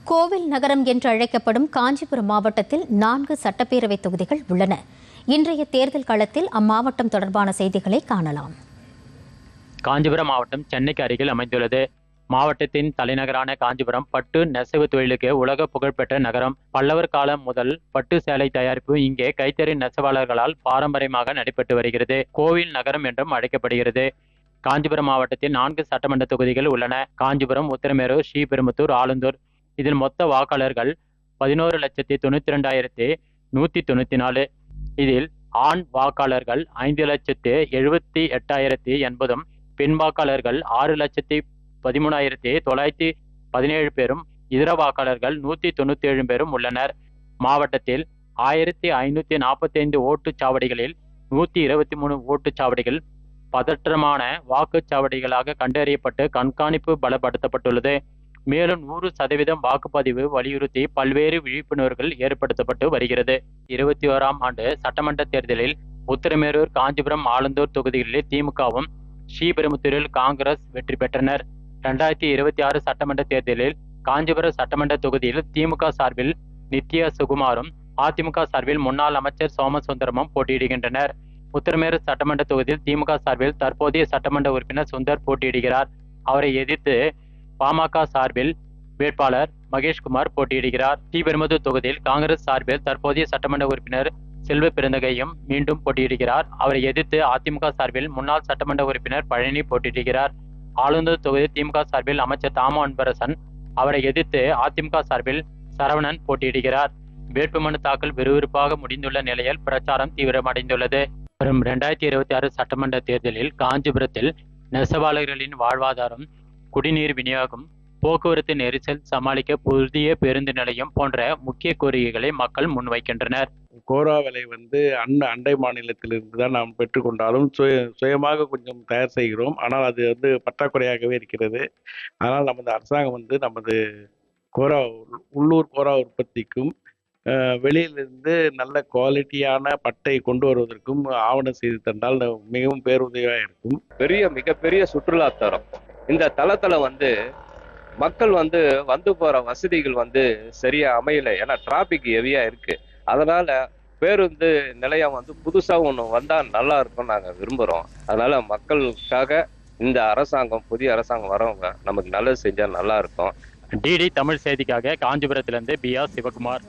கோவில் நகரம் என்று அழைக்கப்படும் காஞ்சிபுரம் மாவட்டத்தில் 4 சட்டப்பேரவை தொகுதிகள் உள்ளன. இன்றைய தேர்தல் களத்தில் அம்மாவட்டம் தொடர்பான செய்திகளை காணலாம். காஞ்சிபுரம் மாவட்டம் சென்னைக்கு அருகில் அமைந்துள்ளது. மாவட்டத்தின் தலைநகரான காஞ்சிபுரம் பட்டு நெசவு தொழிலுக்கு உலக புகழ்பெற்ற நகரம். பல்லவர் காலம் முதல் பட்டு சேலை தயாரிப்பு இங்கே கைத்தறி நெசவாளர்களால் பாரம்பரியமாக நடைபெற்று வருகிறது. கோவில் நகரம் என்றும் அழைக்கப்படுகிறது. காஞ்சிபுரம் மாவட்டத்தில் 4 சட்டமன்ற தொகுதிகள் உள்ளன. காஞ்சிபுரம், உத்திரமேரூர், ஸ்ரீபெரும்புதூர், ஆலந்தூர். இதில் மொத்த வாக்காளர்கள் 11,92,194. இதில் ஆண் வாக்காளர்கள் 5,78,8080, பெண் வாக்காளர்கள் 6,13,917 பேரும், இதர வாக்காளர்கள் 197 பேரும் உள்ளனர். மாவட்டத்தில் 1545 ஓட்டுச்சாவடிகளில் 123 ஓட்டுச்சாவடிகள் பதற்றமான வாக்குச்சாவடிகளாக கண்டறியப்பட்டு கண்காணிப்பு பலப்படுத்தப்பட்டுள்ளது. மேலும் 100% வாக்குப்பதிவு வலியுறுத்தி பல்வேறு விழிப்புணர்வுகள் ஏற்படுத்தப்பட்டு வருகிறது. 21ஆம் ஆண்டு சட்டமன்ற தேர்தலில் உத்திரமேரூர், காஞ்சிபுரம், ஆலந்தூர் தொகுதிகளில் திமுகவும், ஸ்ரீபெரும்புதூரில் காங்கிரஸ் வெற்றி பெற்றனர். 2026 சட்டமன்ற தேர்தலில் காஞ்சிபுரம் சட்டமன்ற தொகுதியில் திமுக சார்பில் நித்யா சுகுமாரும், அதிமுக சார்பில் முன்னாள் அமைச்சர் சோமசுந்தரமும் போட்டியிடுகின்றனர். உத்திரமேரூர் சட்டமன்ற தொகுதியில் திமுக சார்பில் தற்போதைய சட்டமன்ற உறுப்பினர் சுந்தர் போட்டியிடுகிறார். அவரை எதிர்த்து பாமக சார்பில் வேட்பாளர் மகேஷ்குமார் போட்டியிடுகிறார். ஸ்ரீபெரும்புதூர் தொகுதியில் காங்கிரஸ் சார்பில் தற்போதைய சட்டமன்ற உறுப்பினர் செல்வ பெருந்தகையும் மீண்டும் போட்டியிடுகிறார். அவரை எதிர்த்து அதிமுக சார்பில் முன்னாள் சட்டமன்ற உறுப்பினர் பழனி போட்டியிடுகிறார். ஆலந்தூர் தொகுதியில் திமுக சார்பில் அமைச்சர் தாமோ அன்பரசன், அவரை எதிர்த்து அதிமுக சார்பில் சரவணன் போட்டியிடுகிறார். வேட்புமனு தாக்கல் விறுவிறுப்பாக முடிந்துள்ள நிலையில் பிரச்சாரம் தீவிரமடைந்துள்ளது. வரும் 2026 சட்டமன்ற தேர்தலில் காஞ்சிபுரத்தில் நெசவாளர்களின் வாழ்வாதாரம், குடிநீர் விநியோகம், போக்குவரத்து நெரிசல் சமாளிக்க புதிய பேருந்து நிலையம் போன்ற முக்கிய கோரிக்கைகளை மக்கள் முன்வைக்கின்றனர். கோரா விலை அண்டை மாநிலத்திலிருந்து தான் நாம் பெற்றுக்கொண்டாலும் சுயமாக கொஞ்சம் தயார் செய்கிறோம். ஆனால் அது பற்றாக்குறையாகவே இருக்கிறது. ஆனால் நமது அரசாங்கம் நமது உள்ளூர் கோரா உற்பத்திக்கும் வெளியிலிருந்து நல்ல குவாலிட்டியான பட்டை கொண்டு வருவதற்கும் ஆவணம் செய்து தந்தால் மிகவும் பேருதவியாக இருக்கும். மிகப்பெரிய சுற்றுலாத்தரம் இந்த தளத்துல மக்கள் வந்து போற வசதிகள் சரியா அமையல. ஏன்னா டிராபிக் ஹெவியா இருக்கு. அதனால பேருந்து நிலையம் புதுசா ஒண்ணு வந்தா நல்லா இருக்கும் நாங்க விரும்புறோம். அதனால மக்களுக்காக இந்த அரசாங்கம், புதிய அரசாங்கம் வரவங்க நமக்கு நல்லது செஞ்சா நல்லா இருக்கும். டிடி தமிழ் செய்திக்காக காஞ்சிபுரத்திலிருந்து BR சிவகுமார்.